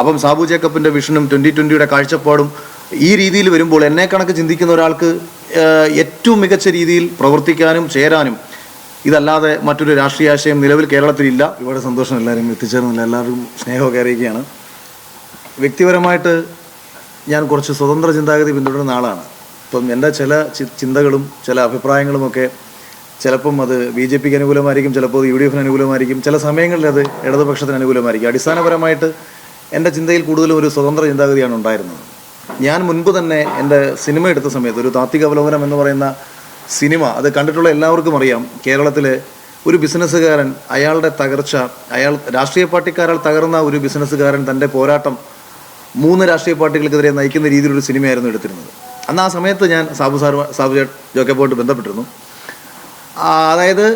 അപ്പം സാബു ജേക്കബിൻ്റെ വിഷനും 2020 കാഴ്ചപ്പാടും ഈ രീതിയിൽ വരുമ്പോൾ എന്നെ കണക്ക് ചിന്തിക്കുന്ന ഒരാൾക്ക് ഏറ്റവും മികച്ച രീതിയിൽ പ്രവർത്തിക്കാനും ചേരാനും ഇതല്ലാതെ മറ്റൊരു രാഷ്ട്രീയ ആശയം നിലവിൽ കേരളത്തിലില്ല. ഒരുപാട് സന്തോഷം എല്ലാവരും എത്തിച്ചേർന്നില്ല, എല്ലാവരും സ്നേഹമൊക്കെ അറിയിക്കുകയാണ്. വ്യക്തിപരമായിട്ട് ഞാൻ കുറച്ച് സ്വതന്ത്ര ചിന്താഗതി പിന്തുടരുന്ന ആളാണ്. ഇപ്പം എൻ്റെ ചില ചിന്തകളും ചില അഭിപ്രായങ്ങളുമൊക്കെ ചിലപ്പം അത് BJP അനുകൂലമായിരിക്കും, ചിലപ്പോൾ അത് UDF അനുകൂലമായിരിക്കും, ചില സമയങ്ങളിൽ അത് ഇടതുപക്ഷത്തിന് അനുകൂലമായിരിക്കും. അടിസ്ഥാനപരമായിട്ട് എൻ്റെ ചിന്തയിൽ കൂടുതലും ഒരു സ്വതന്ത്ര ചിന്താഗതിയാണ് ഉണ്ടായിരുന്നത്. ഞാൻ മുൻപ് തന്നെ എൻ്റെ സിനിമ എടുത്ത സമയത്ത് ഒരു താത്വിക അവലോകനം എന്ന് പറയുന്ന സിനിമ അത് കണ്ടിട്ടുള്ള എല്ലാവർക്കും അറിയാം. കേരളത്തിലെ ഒരു ബിസിനസ്സുകാരൻ, അയാളുടെ തകർച്ച, അയാൾ രാഷ്ട്രീയ പാർട്ടിക്കാരാൽ തകർന്ന ഒരു ബിസിനസ്സുകാരൻ തൻ്റെ പോരാട്ടം 3 രാഷ്ട്രീയ പാർട്ടികൾക്കെതിരെ നയിക്കുന്ന രീതിയിലൊരു സിനിമയായിരുന്നു എടുത്തിരുന്നത്. അന്ന് ആ സമയത്ത് ഞാൻ സാബു ജേക്കബുമായിട്ട് ബന്ധപ്പെട്ടിരുന്നു. അതായത്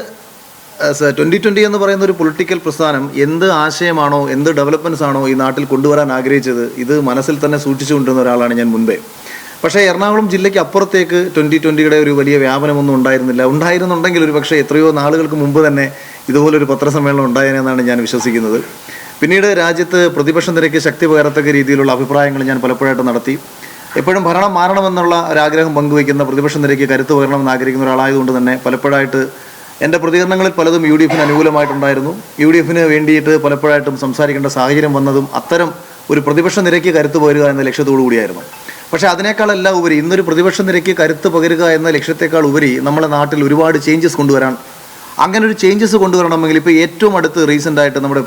2020 എന്ന് പറയുന്ന ഒരു പൊളിറ്റിക്കൽ പ്രസ്ഥാനം എന്ത് ആശയമാണോ, എന്ത് ഡെവലപ്മെൻറ്റ്സ് ആണോ ഈ നാട്ടിൽ കൊണ്ടുവരാൻ ആഗ്രഹിച്ചത്, ഇത് മനസ്സിൽ തന്നെ സൂക്ഷിച്ചുകൊണ്ടിരുന്ന ഒരാളാണ് ഞാൻ മുൻപേ. പക്ഷേ എറണാകുളം ജില്ലയ്ക്ക് അപ്പുറത്തേക്ക് 2020യുടെ ഒരു വലിയ വ്യാപനമൊന്നും ഉണ്ടായിരുന്നില്ല. ഉണ്ടായിരുന്നുണ്ടെങ്കിൽ ഒരു പക്ഷേ എത്രയോ നാളുകൾക്ക് മുമ്പ് തന്നെ ഇതുപോലൊരു പത്രസമ്മേളനം ഉണ്ടായെന്നാണ് ഞാൻ വിശ്വസിക്കുന്നത്. പിന്നീട് രാജ്യത്ത് പ്രതിപക്ഷ നിരക്ക് ശക്തി പകരത്തക്ക രീതിയിലുള്ള അഭിപ്രായങ്ങൾ ഞാൻ പലപ്പോഴായിട്ട് നടത്തി. എപ്പോഴും ഭരണം മാറണമെന്നുള്ള ഒരാഗ്രഹം പങ്കുവയ്ക്കുന്ന, പ്രതിപക്ഷ നിരക്ക് കരുത്ത് പകരണമെന്ന് ആഗ്രഹിക്കുന്ന ഒരാളായതുകൊണ്ട് തന്നെ പലപ്പോഴായിട്ട് എൻ്റെ പ്രതികരണങ്ങളിൽ പലതും UDFന് അനുകൂലമായിട്ടുണ്ടായിരുന്നു. UDFന് വേണ്ടിയിട്ട് പലപ്പോഴായിട്ടും സംസാരിക്കേണ്ട സാഹചര്യം വന്നതും അത്തരം ഒരു പ്രതിപക്ഷ നിരക്ക് കരുത്ത് പകരുക എന്ന ലക്ഷ്യത്തോടു കൂടിയായിരുന്നു. പക്ഷേ അതിനേക്കാളെല്ലാം ഉപരി ഇന്നൊരു പ്രതിപക്ഷ നിരക്ക് കരുത്ത് പകരുക എന്ന ലക്ഷ്യത്തെക്കാൾ ഉപരി നമ്മുടെ നാട്ടിൽ ഒരുപാട് ചേഞ്ചസ് കൊണ്ടുവരാൻ, അങ്ങനെ ഒരു ചേഞ്ചസ് കൊണ്ടുവരണമെങ്കിൽ ഇപ്പോൾ ഏറ്റവും അടുത്ത് റീസെൻ്റായിട്ട് നമ്മുടെ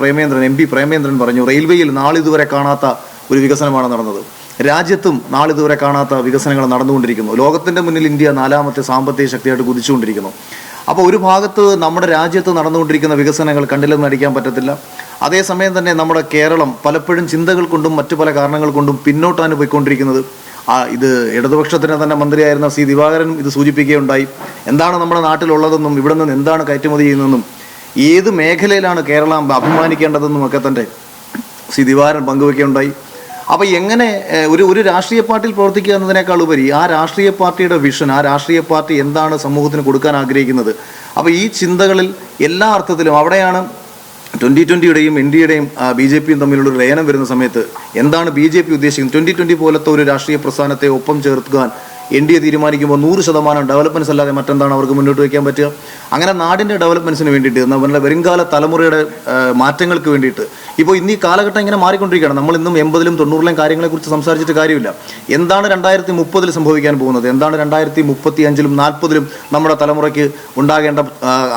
MP പ്രേമേന്ദ്രൻ പറഞ്ഞു, റെയിൽവേയിൽ നാളിതുവരെ കാണാത്ത ഒരു വികസനമാണ് നടന്നത്. രാജ്യത്തും നാളിതുവരെ കാണാത്ത വികസനങ്ങൾ നടന്നുകൊണ്ടിരിക്കുന്നു. ലോകത്തിൻ്റെ മുന്നിൽ ഇന്ത്യ 4ാമത്തെ സാമ്പത്തിക ശക്തിയായിട്ട് കുതിച്ചുകൊണ്ടിരിക്കുന്നു. അപ്പോൾ ഒരു ഭാഗത്ത് നമ്മുടെ രാജ്യത്ത് നടന്നുകൊണ്ടിരിക്കുന്ന വികസനങ്ങൾ കണ്ടില്ലെന്ന് നടിക്കാൻ പറ്റത്തില്ല. അതേസമയം തന്നെ നമ്മുടെ കേരളം പലപ്പോഴും ചിന്തകൾ കൊണ്ടും മറ്റു പല കാരണങ്ങൾ കൊണ്ടും പിന്നോട്ടാണ് പോയിക്കൊണ്ടിരിക്കുന്നത്. ഇത് ഇടതുപക്ഷത്തിന് തന്നെ മന്ത്രിയായിരുന്ന C. ദിവാകരനും ഇത് സൂചിപ്പിക്കുകയുണ്ടായി. എന്താണ് നമ്മുടെ നാട്ടിലുള്ളതെന്നും ഇവിടെ നിന്ന് എന്താണ് കയറ്റുമതി ചെയ്യുന്നതെന്നും ഏത് മേഖലയിലാണ് കേരളം അഭിമാനിക്കേണ്ടതെന്നും ഒക്കെ തന്നെ C. ദിവാകരൻ പങ്കുവയ്ക്കുകയുണ്ടായി. അപ്പോൾ എങ്ങനെ ഒരു രാഷ്ട്രീയ പാർട്ടിയിൽ പ്രവർത്തിക്കുക എന്നതിനേക്കാൾ ഉപരി ആ രാഷ്ട്രീയ പാർട്ടിയുടെ വിഷൻ, ആ രാഷ്ട്രീയ പാർട്ടി എന്താണ് സമൂഹത്തിന് കൊടുക്കാൻ ആഗ്രഹിക്കുന്നത്, അപ്പോൾ ഈ ചിന്തകളിൽ എല്ലാ അർത്ഥത്തിലും അവിടെയാണ് 2020യുടെയും NDയുടെയും BJPയും തമ്മിലുള്ളൊരു ലയനം വരുന്ന സമയത്ത് എന്താണ് BJP ഉദ്ദേശിക്കുന്നത്. 2020 പോലത്തെ ഒരു രാഷ്ട്രീയ പ്രസ്ഥാനത്തെ ഒപ്പം ചേർക്കാൻ NDA തീരുമാനിക്കുമ്പോൾ 100% ഡെവലപ്മെൻറ്റ്സ് അല്ലാതെ മറ്റെന്താണ് അവർക്ക് മുന്നോട്ട് വയ്ക്കാൻ പറ്റുക. അങ്ങനെ നാടിൻ്റെ ഡെവലപ്മെൻറ്റ്സിന് വേണ്ടിയിട്ട്, നമ്മുടെ വരുംകാല തലമുറയുടെ മാറ്റങ്ങൾക്ക് വേണ്ടിയിട്ട് ഇപ്പോൾ ഇന്ന് ഈ കാലഘട്ടം ഇങ്ങനെ മാറിക്കൊണ്ടിരിക്കുകയാണ്. നമ്മൾ ഇന്നും 80ലും 90ലും കാര്യങ്ങളെക്കുറിച്ച് സംസാരിച്ചിട്ട് കാര്യമില്ല. എന്താണ് 2030 സംഭവിക്കാൻ പോകുന്നത്, എന്താണ് 2035ലും 40ലും നമ്മുടെ തലമുറയ്ക്ക് ഉണ്ടാകേണ്ട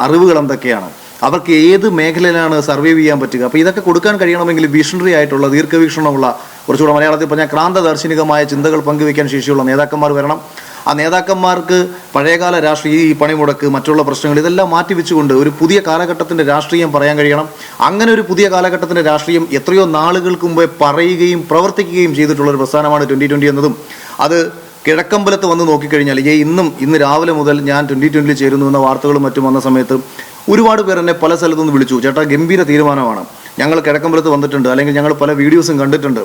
അറിവുകൾ എന്തൊക്കെയാണ്, അവർക്ക് ഏത് മേഖലയിലാണ് സർവൈവ് ചെയ്യാൻ പറ്റുക. അപ്പോൾ ഇതൊക്കെ കൊടുക്കാൻ കഴിയണമെങ്കിൽ വിഷണറി ആയിട്ടുള്ള, ദീർഘവീക്ഷണമുള്ള, കുറച്ചുകൂടെ മലയാളത്തിൽ പറഞ്ഞാൽ ക്രാന്തദർശനികമായ ചിന്തകൾ പങ്കുവയ്ക്കാൻ ശേഷിയുള്ള നേതാക്കന്മാർ വരണം. ആ നേതാക്കന്മാർക്ക് പഴയകാല രാഷ്ട്രീയ ഈ പണിമുടക്ക്, മറ്റുള്ള പ്രശ്നങ്ങൾ ഇതെല്ലാം മാറ്റിവെച്ചുകൊണ്ട് ഒരു പുതിയ കാലഘട്ടത്തിൻ്റെ രാഷ്ട്രീയം പറയാൻ കഴിയണം. അങ്ങനെ ഒരു പുതിയ കാലഘട്ടത്തിൻ്റെ രാഷ്ട്രീയം എത്രയോ നാളുകൾക്ക് മുമ്പേ പറയുകയും പ്രവർത്തിക്കുകയും ചെയ്തിട്ടുള്ളൊരു പ്രസ്ഥാനമാണ് 2020 എന്നതും അത് കിഴക്കമ്പലത്ത് വന്ന് നോക്കിക്കഴിഞ്ഞാൽ ഇന്ന് രാവിലെ മുതൽ ഞാൻ 2020 ചേരുന്നു എന്ന വാർത്തകളും മറ്റും വന്ന സമയത്ത് ഒരുപാട് പേർ എന്നെ പല സ്ഥലത്തുനിന്ന് വിളിച്ചു, ചേട്ടാ ഗംഭീര തീരുമാനമാണ്, ഞങ്ങൾ കിഴക്കമ്പലത്ത് വന്നിട്ടുണ്ട്, അല്ലെങ്കിൽ ഞങ്ങൾ പല വീഡിയോസും കണ്ടിട്ടുണ്ട്.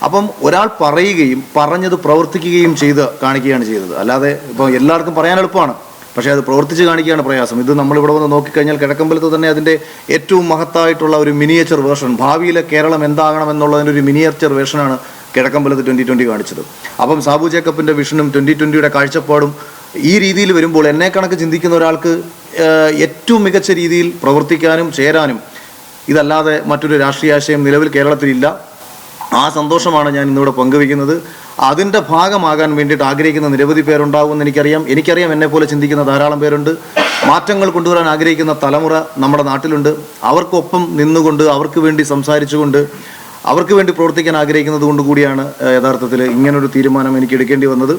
അപ്പം ഒരാൾ പറയുകയും പറഞ്ഞത് പ്രവർത്തിക്കുകയും ചെയ്ത് കാണിക്കുകയാണ് ചെയ്തത്. അല്ലാതെ ഇപ്പോൾ എല്ലാവർക്കും പറയാൻ എളുപ്പമാണ്, പക്ഷേ അത് പ്രവർത്തിച്ച് കാണിക്കുകയാണ് പ്രയാസം. ഇത് നമ്മളിവിടെ വന്ന് നോക്കിക്കഴിഞ്ഞാൽ കിഴക്കമ്പലത്ത് തന്നെ അതിൻ്റെ ഏറ്റവും മഹത്തായിട്ടുള്ള ഒരു മിനിയേച്ചർ വേർഷൻ, ഭാവിയിലെ കേരളം എന്താകണമെന്നുള്ളതിൻ്റെ ഒരു മിനിയേച്ചർ വേർഷനാണ് കിഴക്കമ്പലത്ത് 2020 കാണിച്ചത്. അപ്പം സാബു ജേക്കബിൻ്റെ വിഷനും 2020യുടെ കാഴ്ചപ്പാടും ഈ രീതിയിൽ വരുമ്പോൾ എന്നെ കണക്ക് ചിന്തിക്കുന്ന ഒരാൾക്ക് ഏറ്റവും മികച്ച രീതിയിൽ പ്രവർത്തിക്കാനും ചേരാനും ഇതല്ലാതെ മറ്റൊരു രാഷ്ട്രീയ ആശയം നിലവിൽ കേരളത്തിലില്ല. ആ സന്തോഷമാണ് ഞാൻ ഇന്നിവിടെ പങ്കുവയ്ക്കുന്നത്. അതിൻ്റെ ഭാഗമാകാൻ വേണ്ടിയിട്ട് ആഗ്രഹിക്കുന്ന നിരവധി പേരുണ്ടാകുമെന്ന് എനിക്കറിയാം. എന്നെപ്പോലെ ചിന്തിക്കുന്ന ധാരാളം പേരുണ്ട്. മാറ്റങ്ങൾ കൊണ്ടുവരാൻ ആഗ്രഹിക്കുന്ന തലമുറ നമ്മുടെ നാട്ടിലുണ്ട്. അവർക്കൊപ്പം നിന്നുകൊണ്ട്, അവർക്ക് വേണ്ടി സംസാരിച്ചുകൊണ്ട്, അവർക്ക് വേണ്ടി പ്രവർത്തിക്കാൻ ആഗ്രഹിക്കുന്നത് കൊണ്ട് കൂടിയാണ് യഥാർത്ഥത്തിൽ ഇങ്ങനൊരു തീരുമാനം എനിക്ക് എടുക്കേണ്ടി വന്നത്.